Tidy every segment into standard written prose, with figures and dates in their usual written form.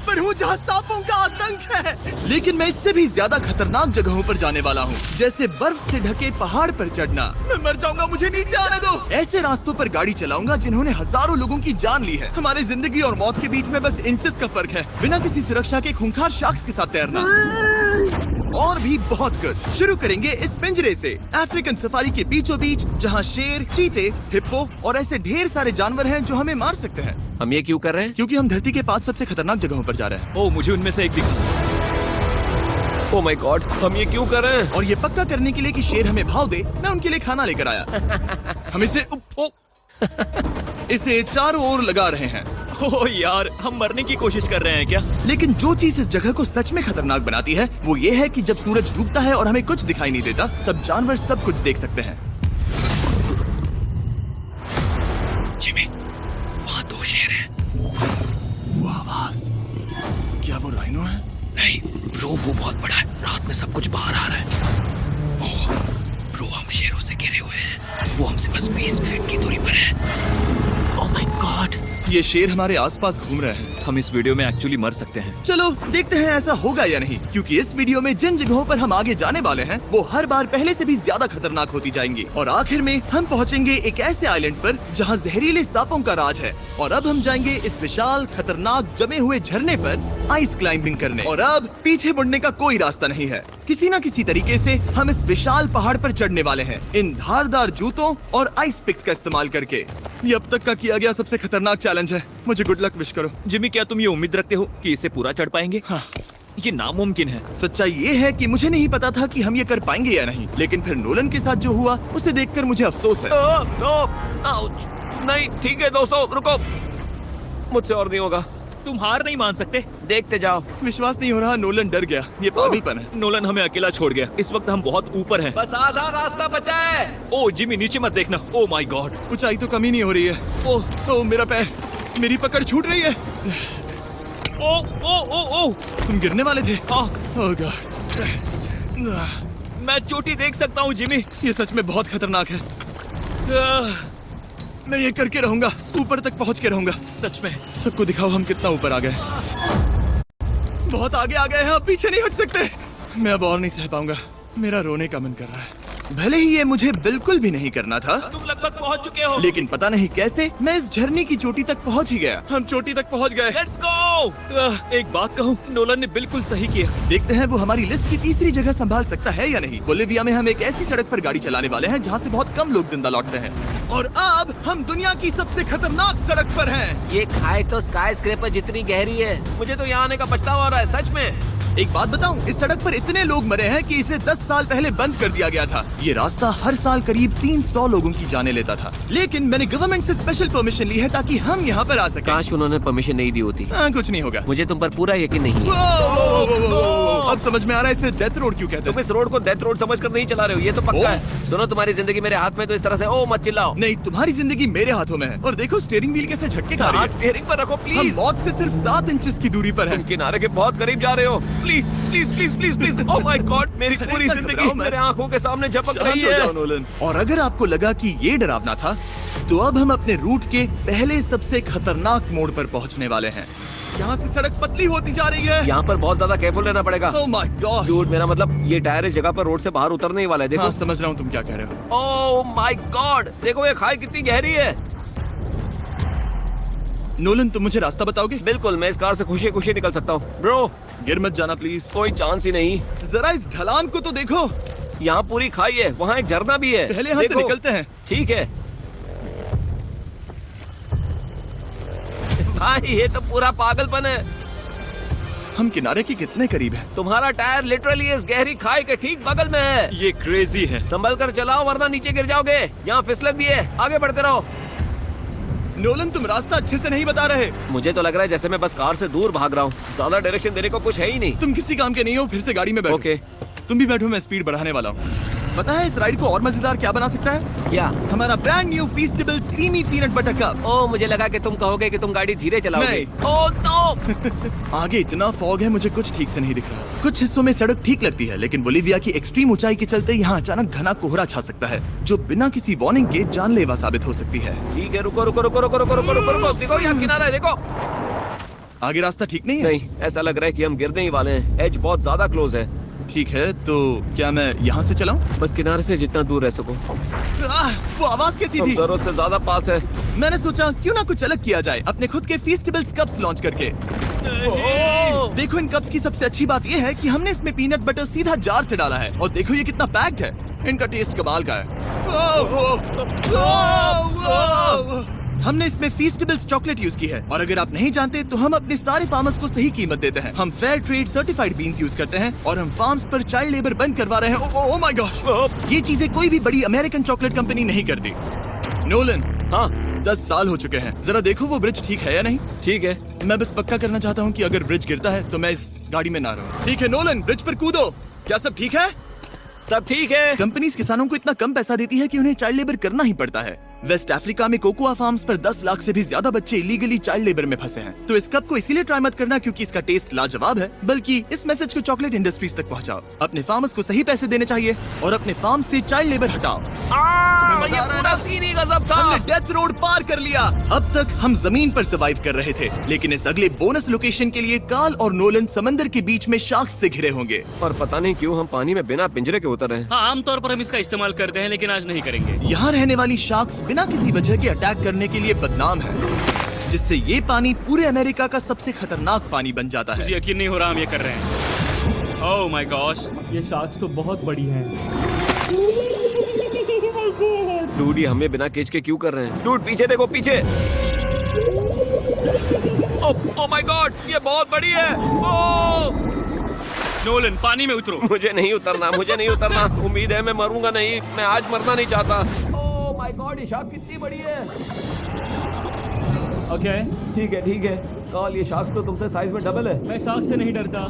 पर हूँ जहाँ सांपों का आतंक है, लेकिन मैं इससे भी ज्यादा खतरनाक जगहों पर जाने वाला हूँ, जैसे बर्फ से ढके पहाड़ पर चढ़ना। मैं मर जाऊंगा, मुझे नीचे आने दो। ऐसे रास्तों पर गाड़ी चलाऊंगा जिन्होंने हजारों लोगों की जान ली है। हमारी जिंदगी और मौत के बीच में बस इंचेस का फर्क है। बिना किसी सुरक्षा के खूंखार शार्क्स के साथ तैरना और भी बहुत कुछ। शुरू करेंगे इस पिंजरे से, अफ्रीकन सफारी के बीचों बीच, जहाँ शेर, चीते, हिप्पो और ऐसे ढेर सारे जानवर हैं जो हमें मार सकते हैं। हम ये क्यों कर रहे हैं? क्योंकि हम धरती के 5 सबसे खतरनाक जगहों पर जा रहे हैं। ओह, मुझे उनमें से एक दिखा। ओह माय गॉड, हम ये क्यों कर रहे हैं? और ये पक्का करने के लिए कि शेर हमें भाव दे, मैं उनके लिए खाना लेकर आया। हम इसे चारों ओर लगा रहे हैं। ओह यार, हम मरने की कोशिश कर रहे हैं क्या? लेकिन जो चीज इस जगह को सच में खतरनाक बनाती है वो ये है कि जब सूरज डूबता है और हमें कुछ दिखाई नहीं देता, तब जानवर सब कुछ देख सकते हैं। जिमी, वहाँ 2 शेर हैं। वो आवाज, क्या वो राइनो है? नहीं ब्रो, वो बहुत बड़ा है। रात में सब कुछ बाहर आ रहा है। ओह ब्रो, हम शेरों से घिरे हुए हैं। वो हमसे बस 20 फीट की दूरी पर है। ओह माय गॉड, ये शेर हमारे आसपास घूम रहे हैं। हम इस वीडियो में एक्चुअली मर सकते हैं। चलो देखते हैं ऐसा होगा या नहीं, क्योंकि इस वीडियो में जिन जगहों पर हम आगे जाने वाले हैं वो हर बार पहले से भी ज्यादा खतरनाक होती जाएंगी। और आखिर में हम पहुंचेंगे एक ऐसे आइलैंड पर जहां जहरीले सांपों का राज है। और अब हम जाएंगे इस विशाल खतरनाक जमे हुए झरने पर आइस क्लाइंबिंग करने। और अब पीछे मुड़ने का कोई रास्ता नहीं है। किसी न किसी तरीके से हम इस विशाल पहाड़ पर चढ़ने वाले हैं, इन धारदार जूतों और आइस पिक्स का इस्तेमाल करके। ये अब तक का किया गया सबसे खतरनाक चैलेंज है। मुझे गुड लक विश करो। जिमी, क्या तुम ये उम्मीद रखते हो कि इसे पूरा चढ़ पाएंगे? हाँ। ये नामुमकिन है। सच्चाई ये है कि मुझे नहीं पता था कि हम ये कर पाएंगे या नहीं, लेकिन फिर नोलन के साथ जो हुआ उसे देखकर मुझे अफसोस है। आउच। नहीं ठीक है दोस्तों, रुको, मुझसे और नहीं होगा। तुम हार नहीं मान सकते। देखते जाओ। विश्वास नहीं हो रहा, नोलन डर गया। ये पागलपन है। नोलन हमें अकेला छोड़ गया। इस वक्त हम बहुत ऊपर हैं। बस आधा रास्ता बचा है। ओह जिमी, नीचे मत देखना। ओह माय गॉड, ऊंचाई तो कमी नहीं हो रही है। ओह मेरा पैर, मेरी पकड़ छूट रही है। ओह ओह ओह ओह, तुम गिरने वाले थे। हाँ, ओह गॉड, मैं चोटी देख सकता हूँ जिमी। ये सच में बहुत खतरनाक है। मैं ये करके रहूंगा, ऊपर तक पहुंच के रहूंगा। सच में। सबको दिखाओ हम कितना ऊपर आ गए। बहुत आगे आ गए हैं, अब पीछे नहीं हट सकते। मैं अब और नहीं सह पाऊंगा, मेरा रोने का मन कर रहा है। भले ही ये मुझे बिल्कुल भी नहीं करना था, तुम लगभग पहुंच चुके हो। लेकिन पता नहीं कैसे मैं इस झरने की चोटी तक पहुंच ही गया। हम चोटी तक पहुंच गए। Let's go. एक बात कहूँ, नोलन ने बिल्कुल सही किया। देखते हैं वो हमारी लिस्ट की तीसरी जगह संभाल सकता है या नहीं। बोलिविया में हम एक ऐसी सड़क पर गाड़ी चलाने वाले हैं जहाँ से बहुत कम लोग जिंदा लौटते हैं। और अब हम दुनिया की सबसे खतरनाक सड़क पर हैं। ये खाई तो स्काई स्क्रेपर जितनी गहरी है। मुझे तो यहाँ आने का पछतावा हो रहा है, सच में। एक बात बताऊं, इस सड़क पर इतने लोग मरे हैं कि इसे 10 साल पहले बंद कर दिया गया था। ये रास्ता हर साल करीब 300 लोगों की जाने लेता था, लेकिन मैंने गवर्नमेंट से स्पेशल परमिशन ली है ताकि हम यहाँ पर आ सकें। काश उन्होंने परमिशन नहीं दी होती। कुछ नहीं होगा। मुझे तुम पर पूरा यकीन नहीं है। अब समझ में आ रहा है इसे डेथ रोड क्यों कहते तुम हैं। इस रोड को डेथ रोड समझकर नहीं चला रहे हो, ये तो पक्का है। सुनो, तुम्हारी जिंदगी मेरे हाथ में, तो इस तरह से ओ मत चिल्लाओ। नहीं, तुम्हारी जिंदगी मेरे हाथों में है। और देखो स्टीयरिंग व्हील कैसे झटके खा रही हाथ है। स्टीयरिंग पर रखो हम प्लीज। मौत से सिर्फ 7 इंचेस की दूरी पर तुम हैं। किनारे के बहुत करीब जा रहे हो। Please please please please please. Oh my God, मेरी पूरी इतना जिंदगी घबराओ मत। मेरे आंखों के सामने झपक शांत रही हो जाओ है। नोलन। और अगर आपको लगा कि ये डरावना था, तो अब हम अपने रूट के पहले सबसे खतरनाक मोड़ पर पहुंचने वाले हैं। यहाँ से सड़क पतली होती जा रही है। यहाँ पर बहुत ज्यादा केयरफुल रहना पड़ेगा। Oh my God. डूड, मेरा मतलब ये टायर इस जगह पर रोड से बाहर उतरने ही वाला है। देखो। हाँ, समझ रहा हूँ तुम क्या कह रहे हो। ओह माय गॉड, देखो ये खाई कितनी गहरी है। नोलन, तुम मुझे रास्ता बताओगे? बिल्कुल, मैं इस कार से खुशी खुशी निकल सकता हूँ। ब्रो, गिर मत जाना प्लीज। कोई चांस ही नहीं। जरा इस ढलान को तो देखो। यहाँ पूरी खाई है, वहाँ एक झरना भी है। पहले यहाँ से देखो। निकलते हैं। ठीक है भाई, ये तो पूरा पागलपन है। हम किनारे के कितने करीब हैं? तुम्हारा टायर लिटरली इस गहरी खाई के ठीक बगल में है। ये क्रेजी है। संभल कर चलाओ वरना नीचे गिर जाओगे। यहाँ फिसलन भी है, आगे बढ़ते रहो। नोलन, तुम रास्ता अच्छे से नहीं बता रहे। मुझे तो लग रहा है जैसे मैं बस कार से दूर भाग रहा हूँ। ज्यादा डायरेक्शन देने को कुछ है ही नहीं। तुम किसी काम के नहीं हो, फिर से गाड़ी में बैठो। ओके। तुम भी बैठो, मैं स्पीड बढ़ाने वाला हूँ। पता है इस राइड को और मजेदार क्या बना सकता है? क्या? हमारा brand new Feastable creamy peanut butter cup. Oh, मुझे लगा कि तुम कहोगे कि तुम गाड़ी धीरे चलाओगे। नहीं। Oh no. आगे इतना फॉग है, मुझे कुछ ठीक से नहीं दिख रहा। कुछ हिस्सों में सड़क ठीक लगती है, लेकिन बोलिविया की एक्सट्रीम ऊंचाई के चलते यहाँ अचानक घना कोहरा छा सकता है, जो बिना किसी वार्निंग के जानलेवा साबित हो सकती है। ठीक है, रुको रुको रुको रुको रुको रुको रुको रुको। देखो यहाँ किनारा है, देखो। आगे रास्ता ठीक नहीं है? नहीं, ऐसा लग रहा है कि हम गिरने ही वाले हैं। एज बहुत ज्यादा क्लोज है। ठीक है, तो क्या मैं यहाँ से चलाऊं? बस किनारे से जितना दूर रह सको। वो आवाज कैसी हम थी? जरूरत से ज्यादा पास है। मैंने सोचा क्यों ना कुछ अलग किया जाए अपने खुद के फीस्टेबल्स कप्स लॉन्च करके। देखो इन कप्स की सबसे अच्छी बात ये है कि हमने इसमें पीनट बटर सीधा जार से डाला है और देखो ये कितना पैक्ड है। इनका टेस्ट कमाल का है। हमने इसमें फीस्टेबल्स चॉकलेट यूज की है और अगर आप नहीं जानते तो हम अपने सारे फार्मर्स को सही कीमत देते हैं। हम fair trade certified beans use करते हैं और हम फार्म्स पर चाइल्ड लेबर बंद करवा रहे हैं। ओह माय गॉश, ये चीजें कोई भी बड़ी अमेरिकन चॉकलेट कंपनी नहीं करती। नोलन, हाँ 10 साल हो चुके हैं, जरा देखो वो ब्रिज ठीक है या नहीं। ठीक है। मैं बस पक्का करना चाहता हूँ कि अगर ब्रिज गिरता है तो मैं इस गाड़ी में ना रहूं। ठीक है नोलन, ब्रिज पर कूदो। क्या सब ठीक है? सब ठीक है। कंपनीज किसानों को इतना कम पैसा देती है कि उन्हें चाइल्ड लेबर करना ही पड़ता है। वेस्ट अफ्रीका में कोकोआ फार्म्स पर 10 लाख से भी ज्यादा बच्चे इलीगली चाइल्ड लेबर में फंसे हैं। तो इस कप को इसीलिए ट्राई मत करना क्योंकि इसका टेस्ट लाजवाब है, बल्कि इस मैसेज को चॉकलेट इंडस्ट्रीज तक पहुंचाओ। अपने फार्मर्स को सही पैसे देने चाहिए और अपने फार्म से चाइल्ड लेबर हटाओ। ये पूरा सीन ही गजब था। हमने डेथ रोड पार कर लिया। अब तक हम जमीन पर सर्वाइव कर रहे थे, लेकिन इस अगले बोनस लोकेशन के लिए कार्ल और नोलन समंदर के बीच में शार्क्स से घिरे होंगे। और पता नहीं क्यों हम पानी में बिना पिंजरे के उतर रहे हैं। हाँ, आमतौर पर हम इसका इस्तेमाल करते हैं लेकिन आज नहीं करेंगे। यहाँ रहने वाली शार्क्स बिना किसी वजह के अटैक करने के लिए बदनाम है, जिससे ये पानी पूरे अमेरिका का सबसे खतरनाक पानी बन जाता मुझे है। यकीन नहीं हो रहा हम ये कर रहे हैं। ओह माय गॉश, ये शार्क्स तो बहुत बड़ी हैं। डूड, ये हमें बिना केज के क्यों कर रहे हैं? डूड पीछे देखो, पीछे। ओह माय गॉड, ये बहुत बड़ी है। ओह नोलन, पानी में उतरो। मुझे नहीं उतरना, मुझे नहीं उतरना। उम्मीद है मैं मरूंगा नहीं। मैं आज मरना नहीं चाहता। ओह माय गॉड, ये शार्क कितनी बड़ी है। ओके, ठीक है, ठीक है। कार्ल, ये शार्क तो तुमसे साइज में डबल है। मैं शार्क से नहीं डरता,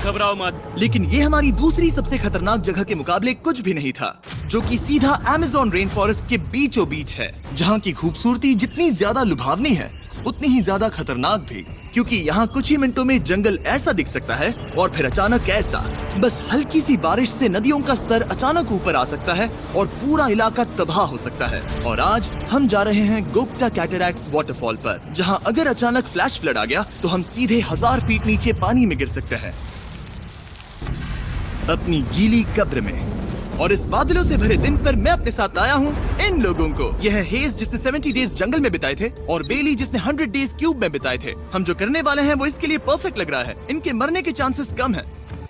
घबराओ मत। लेकिन ये हमारी दूसरी सबसे खतरनाक जगह के मुकाबले कुछ भी नहीं था, जो कि सीधा अमेज़न रेन फॉरेस्ट के बीचों बीच है, जहाँ की खूबसूरती जितनी ज्यादा लुभावनी है उतनी ही ज्यादा खतरनाक भी, क्योंकि यहाँ कुछ ही मिनटों में जंगल ऐसा दिख सकता है और फिर अचानक ऐसा। बस हल्की सी बारिश से नदियों का स्तर अचानक ऊपर आ सकता है और पूरा इलाका तबाह हो सकता है। और आज हम जा रहे हैं गोप्टा कैटरैक्ट्स वाटरफॉल पर, जहाँ अगर अचानक फ्लैश फ्लड आ गया तो हम सीधे 1000 फीट नीचे पानी में गिर सकते हैं, अपनी गीली कब्र में। और इस बादलों से भरे दिन पर मैं अपने साथ लाया हूँ इन लोगों को। यह है हेज जिसने 70 डेज जंगल में बिताए थे और बेली जिसने 100 डेज क्यूब में बिताए थे। हम जो करने वाले हैं वो इसके लिए परफेक्ट लग रहा है। इनके मरने के चांसेस कम हैं।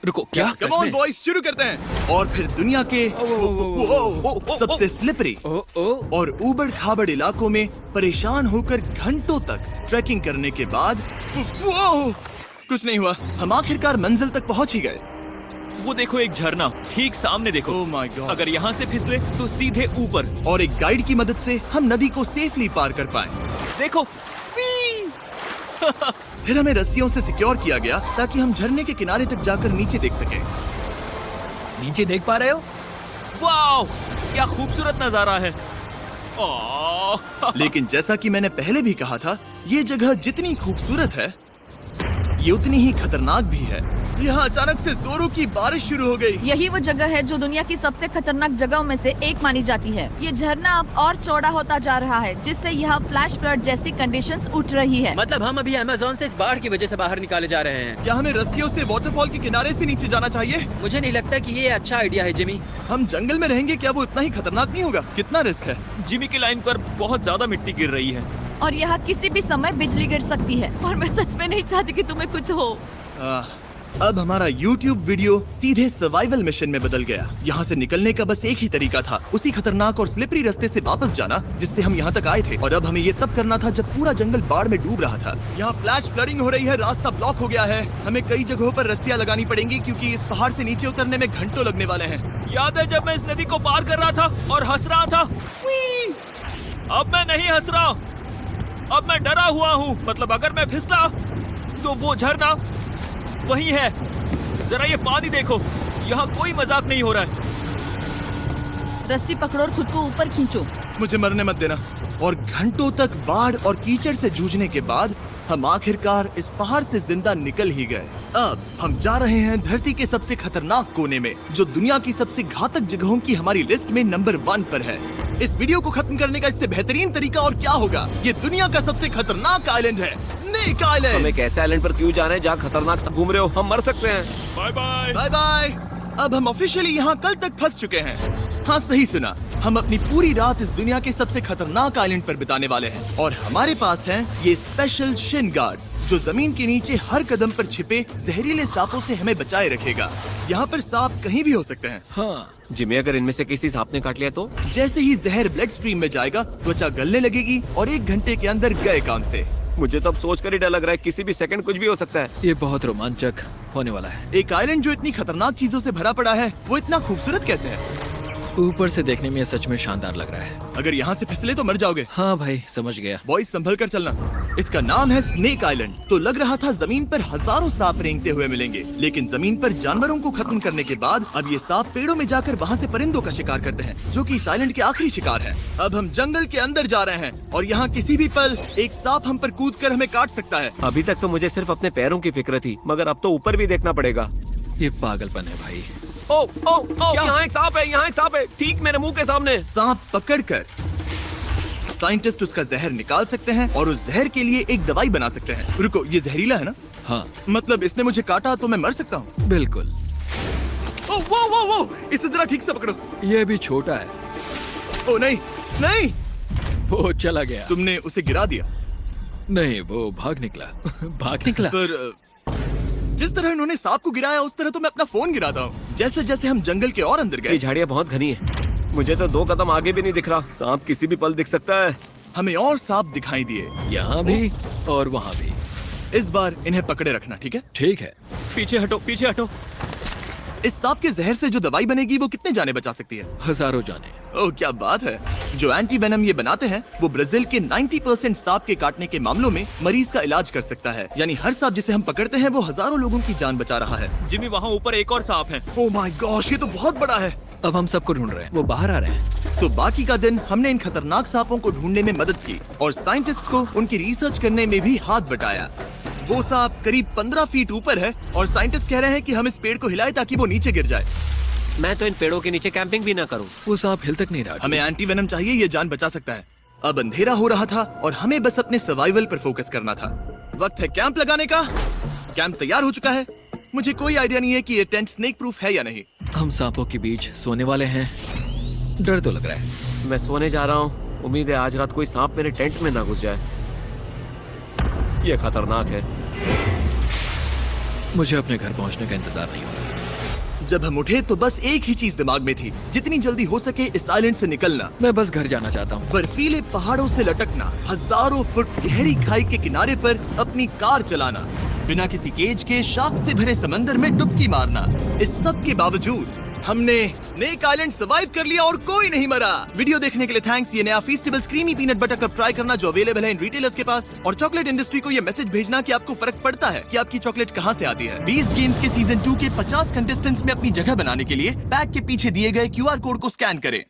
रुको, क्या? कम ऑन बॉयज, शुरू करते हैं। और फिर दुनिया के सबसे स्लिपरी और ऊबड़ खाबड़ इलाकों में परेशान होकर घंटों तक ट्रैकिंग करने के बाद कुछ नहीं हुआ, हम आखिरकार मंजिल तक पहुंच ही गए। वो देखो, एक झरना ठीक सामने देखो। Oh my God! अगर यहाँ से फिसले तो सीधे ऊपर। और एक गाइड की मदद से हम नदी को सेफली पार कर पाए। देखो। फिर हमें रस्सियों से सिक्योर किया गया ताकि हम झरने के किनारे तक जाकर नीचे देख सकें। नीचे देख पा रहे हो? वाओ, क्या खूबसूरत नजारा है। ओह। लेकिन जैसा कि मैंने पहले भी कहा था, ये जगह जितनी खूबसूरत है ये उतनी ही खतरनाक भी है। यहाँ अचानक से जोरों की बारिश शुरू हो गई। यही वो जगह है जो दुनिया की सबसे खतरनाक जगहों में से एक मानी जाती है। ये झरना अब और चौड़ा होता जा रहा है, जिससे यहाँ फ्लैश फ्लड जैसी कंडीशंस उठ रही है। मतलब हम अभी अमेज़न से इस बाढ़ की वजह से बाहर निकाले जा रहे हैं। क्या हमें रस्सियों से वाटरफॉल के किनारे से नीचे जाना चाहिए? मुझे नहीं लगता कि ये अच्छा आइडिया है जिमी। हम जंगल में रहेंगे, क्या वो इतना ही खतरनाक नहीं होगा? कितना रिस्क है। जिमी की लाइन पर बहुत ज्यादा मिट्टी गिर रही है और यहाँ किसी भी समय बिजली गिर सकती है और मैं सच में नहीं चाहती कि तुम्हें कुछ हो। अब हमारा YouTube वीडियो सीधे सर्वाइवल मिशन में बदल गया। यहाँ से निकलने का बस एक ही तरीका था, उसी खतरनाक और स्लिपरी रास्ते से वापस जाना जिससे हम यहाँ तक आए थे। और अब हमें ये तब करना था जब पूरा जंगल बाढ़ में डूब रहा था। यहाँ फ्लैश फ्लडिंग हो रही है, रास्ता ब्लॉक हो गया है। हमें कई जगहों पर रस्सियाँ लगानी पड़ेंगी क्योंकि इस पहाड़ से नीचे उतरने में घंटों लगने वाले हैं। याद है जब मैं इस नदी को पार कर रहा था और हंस रहा था? अब मैं नहीं हंस रहा, अब मैं डरा हुआ हूँ। मतलब अगर मैं फिसला तो वो झरना वही है। जरा ये पानी देखो, यहाँ कोई मजाक नहीं हो रहा है। रस्सी पकड़ो और खुद को ऊपर खींचो। मुझे मरने मत देना। और घंटों तक बाढ़ और कीचड़ से जूझने के बाद हम आखिरकार इस पहाड़ से जिंदा निकल ही गए। अब हम जा रहे हैं धरती के सबसे खतरनाक कोने में, जो दुनिया की सबसे घातक जगहों की हमारी लिस्ट में नंबर 1 पर है। इस वीडियो को खत्म करने का इससे बेहतरीन तरीका और क्या होगा? ये दुनिया का सबसे खतरनाक आइलैंड है, स्नेक हम आइलैंड। एक ऐसे आइलैंड पर क्यों जा रहे हैं जहाँ खतरनाक सब घूम रहे हो? हम मर सकते हैं। Bye bye. Bye bye. अब हम ऑफिशियली यहाँ कल तक फंस चुके हैं। हाँ, सही सुना। हम अपनी पूरी रात इस दुनिया के सबसे खतरनाक आइलैंड पर बिताने वाले हैं और हमारे पास हैं ये स्पेशल शिन गार्ड्स जो जमीन के नीचे हर कदम पर छिपे जहरीले सांपों से हमें बचाए रखेगा। यहाँ पर सांप कहीं भी हो सकते हैं। हाँ जिमी, अगर इनमें से किसी सांप ने काट लिया तो? जैसे ही जहर ब्लड स्ट्रीम में जाएगा, त्वचा गलने लगेगी और 1 घंटे के अंदर गए काम से। मुझे तो अब सोचकर ही डर लग रहा है, किसी भी सेकंड कुछ भी हो सकता है। ये बहुत रोमांचक होने वाला है। एक आइलैंड जो इतनी खतरनाक चीजों से भरा पड़ा है, वो इतना खूबसूरत कैसे है? ऊपर से देखने में ये सच में शानदार लग रहा है। अगर यहाँ से फिसले तो मर जाओगे। हाँ भाई, समझ गया। बॉयज संभल कर चलना। इसका नाम है स्नेक आइलैंड। तो लग रहा था जमीन पर हजारों सांप रेंगते हुए मिलेंगे, लेकिन जमीन पर जानवरों को खत्म करने के बाद अब ये सांप पेड़ों में जाकर वहाँ से परिंदों का शिकार करते हैं, जो कि इस आइलैंड के आखिरी शिकार है। अब हम जंगल के अंदर जा रहे हैं और यहाँ किसी भी पल एक सांप हम पर कूद कर हमें काट सकता है। अभी तक तो मुझे सिर्फ अपने पैरों की फिक्र थी, मगर अब तो ऊपर भी देखना पड़ेगा। ये पागलपन है भाई। ओ ओ ओ, यहाँ एक सांप है, यहाँ एक सांप है, ठीक मेरे मुंह के सामने। सांप पकड़कर साइंटिस्ट उसका जहर निकाल सकते हैं और उस जहर के लिए एक दवाई बना सकते हैं। रुको, ये जहरीला है ना? हाँ मतलब इसने मुझे काटा तो मैं मर सकता हूँ? बिल्कुल। ओ, वो, इसे जरा ठीक से पकड़ो। ये भी छोटा है। ओ नहीं, नहीं, वो चला गया। तुमने उसे गिरा दिया। नहीं, वो भाग निकला। भाग निकला। पर जिस तरह इन्होंने सांप को गिराया, उस तरह तो मैं अपना फोन गिराता हूँ। जैसे जैसे हम जंगल के और अंदर ये गए, झाड़ियाँ बहुत घनी है, मुझे तो 2 कदम आगे भी नहीं दिख रहा। सांप किसी भी पल दिख सकता है। हमें और सांप दिखाई दिए। यहाँ भी और वहाँ भी। इस बार इन्हें पकड़े रखना, ठीक है? ठीक है। पीछे हटो, पीछे हटो। इस सांप के जहर से जो दवाई बनेगी वो कितने जाने बचा सकती है? हजारों जाने। ओह, क्या बात है। जो एंटी वेनम ये बनाते हैं वो ब्राजील के 90% सांप के काटने के मामलों में मरीज का इलाज कर सकता है। यानी हर सांप जिसे हम पकड़ते हैं वो हजारों लोगों की जान बचा रहा है। जिमी, वहाँ ऊपर एक और सांप है। ओह माय गॉश, ये तो बहुत बड़ा है। अब हम सबको ढूंढ रहे हैं। वो बाहर आ रहे हैं। तो बाकी का दिन हमने इन खतरनाक सांपों को ढूंढने में मदद की और साइंटिस्ट को उनकी रिसर्च करने में भी हाथ बटाया। वो सांप करीब 15 फीट ऊपर है और साइंटिस्ट कह रहे हैं कि हम इस पेड़ को हिलाएं ताकि वो नीचे गिर जाए। मैं तो इन पेड़ों के नीचे कैंपिंग भी ना करूं। वो सांप हिल तक नहीं रहा। हमें एंटी वेनम चाहिए, ये जान बचा सकता है। अब अंधेरा हो रहा था और हमें बस अपने सर्वाइवल पर फोकस करना था। वक्त है कैंप लगाने का। कैंप तैयार हो चुका है। मुझे कोई आइडिया नहीं है कि ये टेंट स्नेक प्रूफ है या नहीं। हम सांपों के बीच सोने वाले हैं। डर तो लग रहा है। मैं सोने जा रहा हूँ। उम्मीद है आज रात कोई सांप मेरे टेंट में ना घुस जाए। ये खतरनाक है। मुझे अपने घर पहुंचने का इंतजार नहीं हो रहा। जब हम उठे तो बस एक ही चीज दिमाग में थी, जितनी जल्दी हो सके इस आइलैंड से निकलना। मैं बस घर जाना चाहता हूँ। बर्फीले पहाड़ों से लटकना, हजारों फुट गहरी खाई के किनारे पर अपनी कार चलाना, बिना किसी केज के शार्क से भरे समंदर में डुबकी मारना। इस सब के बावजूद हमने स्नेक आइलैंड सर्वाइव कर लिया और कोई नहीं मरा। वीडियो देखने के लिए थैंक्स। ये नया Feastables creamy peanut butter cup try करना जो अवेलेबल है इन रिटेलर्स के पास। और चॉकलेट इंडस्ट्री को ये मैसेज भेजना कि आपको फर्क पड़ता है कि आपकी चॉकलेट कहाँ से आती है। बीस्ट गेम्स के सीजन 2 के 50 कंटेस्टेंट्स में अपनी जगह बनाने के लिए पैक के पीछे दिए गए QR कोड को स्कैन करें।